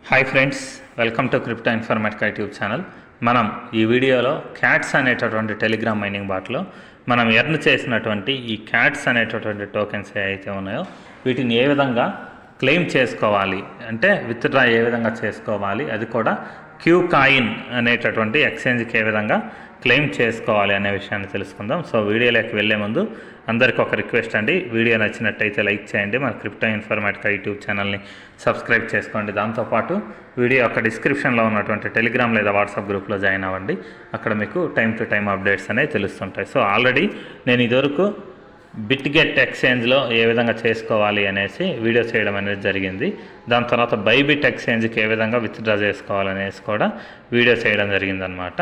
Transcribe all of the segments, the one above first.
Hi friends, welcome to crypto Informatica YouTube channel. మనం ఈ వీడియోలో క్యాట్స్ అనేటటువంటి టెలిగ్రామ్ మైనింగ్ బాట్లో మనం ఎర్న్ చేసినటువంటి ఈ క్యాట్స్ అనేటటువంటి టోకెన్స్ ఏవైతే ఉన్నాయో వీటిని ఏ విధంగా క్లెయిమ్ చేసుకోవాలి, అంటే విత్డ్రా ఏ విధంగా చేసుకోవాలి, అది కూడా క్యూ కాయిన్ అనేటటువంటి ఎక్స్చేంజ్కి ఏ విధంగా క్లెయిమ్ చేసుకోవాలి అనే విషయాన్ని తెలుసుకుందాం. సో వీడియోలోకి వెళ్ళే ముందు అందరికీ ఒక రిక్వెస్ట్ అండి, వీడియో నచ్చినట్టయితే లైక్ చేయండి, మన క్రిప్టో ఇన్ఫర్మేటికా యూట్యూబ్ ఛానల్ని సబ్స్క్రైబ్ చేసుకోండి. దాంతోపాటు వీడియో యొక్క డిస్క్రిప్షన్లో ఉన్నటువంటి టెలిగ్రామ్ లేదా వాట్సాప్ గ్రూప్లో జాయిన్ అవ్వండి. అక్కడ మీకు టైం టు టైం అప్డేట్స్ అనేవి తెలుస్తుంటాయి. సో ఆల్రెడీ నేను ఇదివరకు బిట్గెట్ ఎక్స్చేంజ్లో ఏ విధంగా చేసుకోవాలి అనేసి వీడియో చేయడం అనేది జరిగింది. దాని తర్వాత బైబిట్ ఎక్స్చేంజ్కి ఏ విధంగా విత్డ్రా చేసుకోవాలనేసి కూడా వీడియో చేయడం జరిగిందనమాట.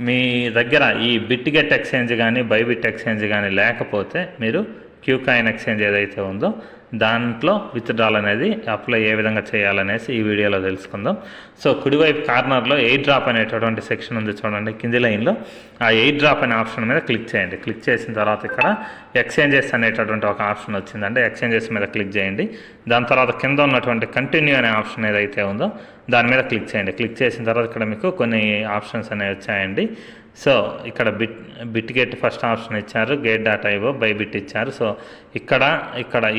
మీ దగ్గర ఈ బిట్గెట్ ఎక్స్చేంజ్ కానీ బైబిట్ ఎక్స్చేంజ్ కానీ లేకపోతే మీరు క్యూ కాయిన్ ఎక్స్చేంజ్ ఏదైతే ఉందో దాంట్లో విత్డ్రాల్ అనేది అప్లై ఏ విధంగా చేయాలనేసి ఈ వీడియోలో తెలుసుకుందాం. సో కుడివైపు కార్నర్లో ఎయిర్ డ్రాప్ అనేటటువంటి సెక్షన్ ఉంది చూడండి, కింది లైన్లో ఆ ఎయిర్ డ్రాప్ అనే ఆప్షన్ మీద క్లిక్ చేయండి. క్లిక్ చేసిన తర్వాత ఇక్కడ ఎక్స్చేంజెస్ అనేటటువంటి ఒక ఆప్షన్ వచ్చిందండి, ఎక్స్చేంజెస్ మీద క్లిక్ చేయండి. దాని తర్వాత కింద ఉన్నటువంటి కంటిన్యూ అనే ఆప్షన్ ఏదైతే ఉందో దాని మీద క్లిక్ చేయండి. క్లిక్ చేసిన తర్వాత ఇక్కడ మీకు కొన్ని ఆప్షన్స్ అనేవి వచ్చాయండి. సో ఇక్కడ బిట్గెట్ ఫస్ట్ ఆప్షన్ ఇచ్చారు, Gate.io, బైబిట్ ఇచ్చారు. సో ఇక్కడ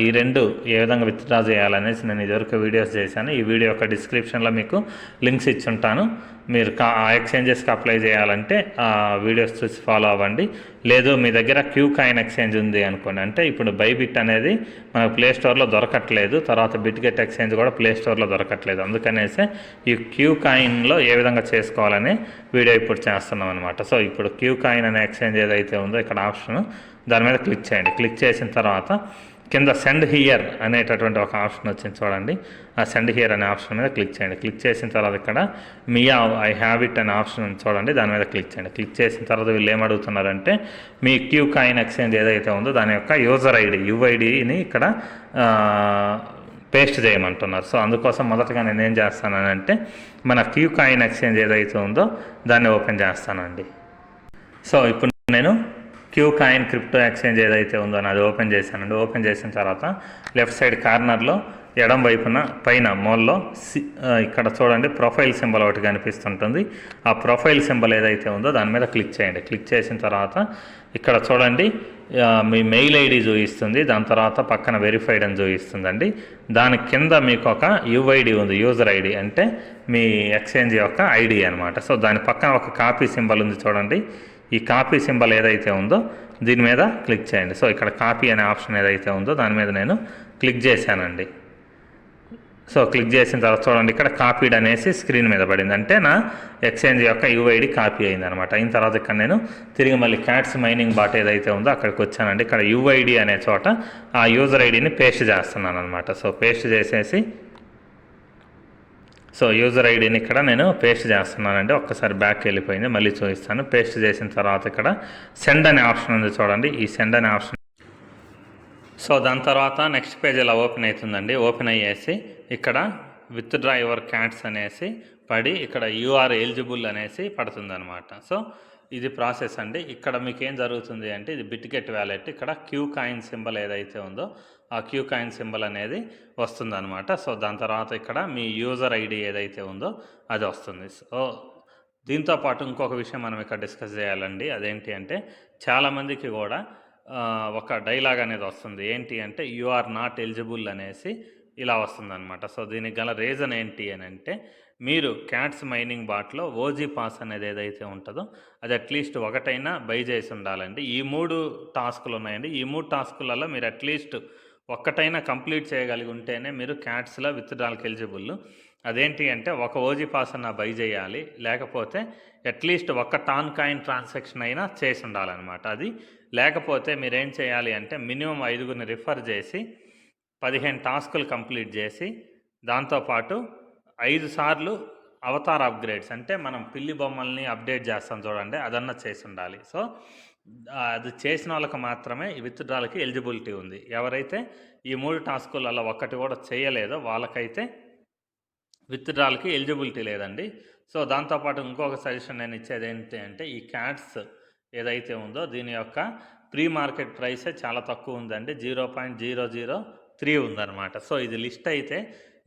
ఈ రెండు ఏ విధంగా విత్డ్రా చేయాలనేసి నేను ఇదివరకు వీడియోస్ చేశాను. ఈ వీడియో యొక్క డిస్క్రిప్షన్లో మీకు లింక్స్ ఇచ్చుంటాను. మీరు ఆ ఎక్స్చేంజెస్కి అప్లై చేయాలంటే ఆ వీడియోస్ చూసి ఫాలో అవ్వండి. లేదు మీ దగ్గర క్యూ కాయిన్ ఎక్స్చేంజ్ ఉంది అనుకోండి, అంటే ఇప్పుడు బైబిట్ అనేది మనకు ప్లే స్టోర్లో దొరకట్లేదు, తర్వాత బిట్గెట్ ఎక్స్చేంజ్ కూడా ప్లే స్టోర్లో దొరకట్లేదు. అందుకనేసి ఈ క్యూ కాయిన్లో ఏ విధంగా చేసుకోవాలని వీడియో ఇప్పుడు చేస్తున్నాం అనమాట. సో ఇప్పుడు క్యూ కాయిన్ అనే ఎక్స్చేంజ్ ఏదైతే ఉందో ఇక్కడ ఆప్షన్ దాని మీద క్లిక్ చేయండి. క్లిక్ చేసిన తర్వాత కింద సెండ్ హియర్ అనేటటువంటి ఒక ఆప్షన్ వచ్చింది చూడండి, ఆ సెండ్ హియర్ అనే ఆప్షన్ మీద క్లిక్ చేయండి. క్లిక్ చేసిన తర్వాత ఇక్కడ మియా ఐ హ్యావ్ ఇట్ అనే ఆప్షన్ చూడండి, దాని మీద క్లిక్ చేయండి. క్లిక్ చేసిన తర్వాత వీళ్ళు ఏమడుగుతున్నారంటే మీ క్యూ కాయిన్ ఎక్స్చేంజ్ ఏదైతే ఉందో దాని యొక్క యూజర్ ఐడి యుఐడిని ఇక్కడ పేస్ట్ చేయమంటున్నారు. సో అందుకోసం మొదటగా నేను ఏం చేస్తానంటే మన క్యూ కాయిన్ ఎక్స్చేంజ్ ఏదైతే ఉందో దాన్ని ఓపెన్ చేస్తానండి. సో ఇప్పుడు నేను క్యూ కాయిన్ క్రిప్టో ఎక్స్చేంజ్ ఏదైతే ఉందో అది ఓపెన్ చేశానండి. ఓపెన్ చేసిన తర్వాత లెఫ్ట్ సైడ్ కార్నర్లో ఎడం వైపున పైన మూలలో ఇక్కడ చూడండి ప్రొఫైల్ సింబల్ ఒకటి కనిపిస్తుంటుంది. ఆ ప్రొఫైల్ సింబల్ ఏదైతే ఉందో దాని మీద క్లిక్ చేయండి. క్లిక్ చేసిన తర్వాత ఇక్కడ చూడండి మీ మెయిల్ ఐడి చూపిస్తుంది, దాని తర్వాత పక్కన వెరిఫైడ్ అని చూపిస్తుందండి. దాని కింద మీకు ఒక యుఐడి ఉంది, యూజర్ ఐడి అంటే మీ ఎక్స్చేంజ్ యొక్క ఐడి అనమాట. సో దాని పక్కన ఒక కాపీ సింబల్ ఉంది చూడండి, ఈ కాపీ సింబల్ ఏదైతే ఉందో దీని మీద క్లిక్ చేయండి. సో ఇక్కడ కాపీ అనే ఆప్షన్ ఏదైతే ఉందో దాని మీద నేను క్లిక్ చేశానండి. సో క్లిక్ చేసిన తర్వాత చూడండి ఇక్కడ కాపీడ్ అనేసి స్క్రీన్ మీద పడింది, అంటే నా ఎక్స్చేంజ్ యొక్క యుఐడి కాపీ అయింది అనమాట. అయిన తర్వాత ఇక్కడ నేను తిరిగి మళ్ళీ క్యాట్స్ మైనింగ్ బాట్ ఏదైతే ఉందో అక్కడికి వచ్చానండి. ఇక్కడ యుఐడి అనే చోట ఆ యూజర్ ఐడిని పేస్ట్ చేస్తున్నాను అనమాట. సో పేస్ట్ చేసేసి యూజర్ ఐడిని ఇక్కడ నేను పేస్ట్ చేస్తున్నానండి. ఒక్కసారి బ్యాక్ వెళ్ళిపోయింది, మళ్ళీ చూపిస్తాను. పేస్ట్ చేసిన తర్వాత ఇక్కడ సెండ్ అనే ఆప్షన్ ఉంది చూడండి, ఈ సెండ్ అనే ఆప్షన్. సో దాని తర్వాత నెక్స్ట్ పేజ్ ఇలా ఓపెన్ అవుతుందండి. ఓపెన్ అయ్యేసి ఇక్కడ విత్డ్రా యువర్ క్యాట్స్ అనేసి పడి ఇక్కడ యూఆర్ ఎలిజిబుల్ అనేసి పడుతుంది అనమాట. సో ఇది ప్రాసెస్ అండి. ఇక్కడ మీకు ఏం జరుగుతుంది అంటే ఇది బిట్గెట్ వ్యాలెట్, ఇక్కడ క్యూ కాయిన్ సింబల్ ఏదైతే ఉందో ఆ క్యూ కాయిన్ సింబల్ అనేది వస్తుంది అనమాట. సో దాని తర్వాత ఇక్కడ మీ యూజర్ ఐడి ఏదైతే ఉందో అది వస్తుంది. సో దీంతోపాటు ఇంకొక విషయం మనం ఇక్కడ డిస్కస్ చేయాలండి. అదేంటి అంటే చాలామందికి కూడా ఒక డైలాగ్ అనేది వస్తుంది, ఏంటి అంటే యు ఆర్ నాట్ ఎలిజిబుల్ అనేసి ఇలా వస్తుంది అనమాట. సో దీనికి గల రీజన్ ఏంటి అని అంటే మీరు క్యాట్స్ మైనింగ్ బాట్లో ఓజీ పాస్ అనేది ఏదైతే ఉంటుందో అది అట్లీస్ట్ ఒకటైనా బై చేసి ఉండాలండి. ఈ 3 టాస్కులు ఉన్నాయండి. ఈ 3 టాస్కులలో మీరు అట్లీస్ట్ ఒక్కటైనా కంప్లీట్ చేయగలిగి ఉంటేనే మీరు క్యాట్స్లో విత్డ్రాల్కి ఎలిజిబుల్. అదేంటి అంటే ఒక ఓజీ పాస్ అన్న బై చేయాలి, లేకపోతే అట్లీస్ట్ ఒక టాన్ కాయిన్ ట్రాన్సాక్షన్ అయినా చేసి ఉండాలన్నమాట. అది లేకపోతే మీరేం చేయాలి అంటే మినిమం 5గురిని రిఫర్ చేసి 15 టాస్కులు కంప్లీట్ చేసి దాంతోపాటు 5 సార్లు అవతార్ అప్గ్రేడ్స్, అంటే మనం పిల్లి బొమ్మల్ని అప్డేట్ చేస్తాం చూడండి, అదన్నా చేసి ఉండాలి. సో అది చేసిన వాళ్ళకి మాత్రమే ఈ విత్డ్రాల్కి ఎలిజిబిలిటీ ఉంది. ఎవరైతే ఈ 3 టాస్కులలో ఒక్కటి కూడా చేయలేదో వాళ్ళకైతే విత్డ్రాల్కి ఎలిజిబిలిటీ లేదండి. సో దాంతోపాటు ఇంకొక సజెషన్ నేను ఇచ్చేది ఏంటి అంటే ఈ క్యాట్స్ ఏదైతే ఉందో దీని యొక్క ప్రీ మార్కెట్ ప్రైసే చాలా తక్కువ ఉందండి, 0.003 ఉందన్నమాట. సో ఇది లిస్ట్ అయితే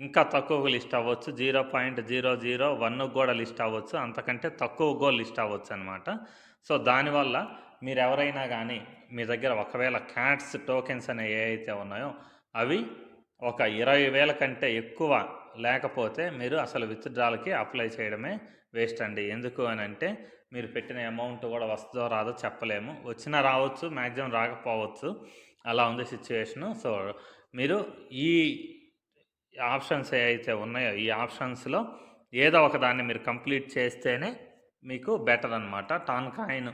ఇంకా తక్కువ లిస్ట్ అవ్వచ్చు, 0.001 కూడా లిస్ట్ అవ్వచ్చు, అంతకంటే తక్కువ కూడా లిస్ట్ అవ్వచ్చు అనమాట. సో దానివల్ల మీరు ఎవరైనా కానీ మీ దగ్గర ఒకవేళ క్యాట్స్ టోకెన్స్ అనేవి ఏవైతే ఉన్నాయో అవి ఒక 20,000 కంటే ఎక్కువ లేకపోతే మీరు అసలు విత్డ్రాల్కి అప్లై చేయడమే వేస్ట్ అండి. ఎందుకు అని అంటే మీరు పెట్టిన అమౌంట్ కూడా వస్తుందో రాదో చెప్పలేము, వచ్చినా రావచ్చు, మ్యాక్సిమం రాకపోవచ్చు, అలా ఉంది సిచ్యువేషను. సో మీరు ఈ ఆప్షన్స్ ఏవైతే ఉన్నాయో ఈ ఆప్షన్స్లో ఏదో ఒక దాన్ని మీరు కంప్లీట్ చేస్తేనే మీకు బెటర్ అనమాట. టాన్ కాయిన్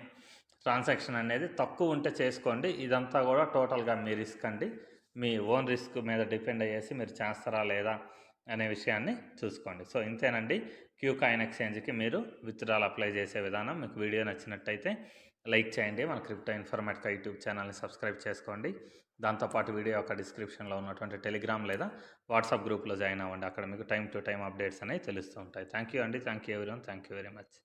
ట్రాన్సాక్షన్ అనేది తక్కువ ఉంటే చేసుకోండి. ఇదంతా కూడా టోటల్గా మీ రిస్క్ అండి. మీ ఓన్ రిస్క్ మీద డిపెండ్ అయ్యేసి మీరు చేస్తారా లేదా అనే విషయాన్ని చూసుకోండి. సో ఇంతేనండి క్యూ కాయిన్ ఎక్స్చేంజ్కి మీరు విత్డ్రాల్ అప్లై చేసే విధానం. మీకు వీడియో నచ్చినట్టయితే లైక్ చేయండి, మన క్రిప్టో ఇన్ఫర్మేటికా యూట్యూబ్ ఛానల్ని సబ్స్క్రైబ్ చేసుకోండి. దాంతోపాటు వీడియో యొక్క డిస్క్రిప్షన్లో ఉన్నటువంటి టెలిగ్రామ్ లేదా వాట్సాప్ గ్రూప్లో జాయిన్ అవ్వండి. అక్కడ మీకు టైం టు టైం అప్డేట్స్ అనేవి తెలుస్తూ ఉంటాయి. థ్యాంక్ యూ అండి. Thank you everyone. Thank you very much.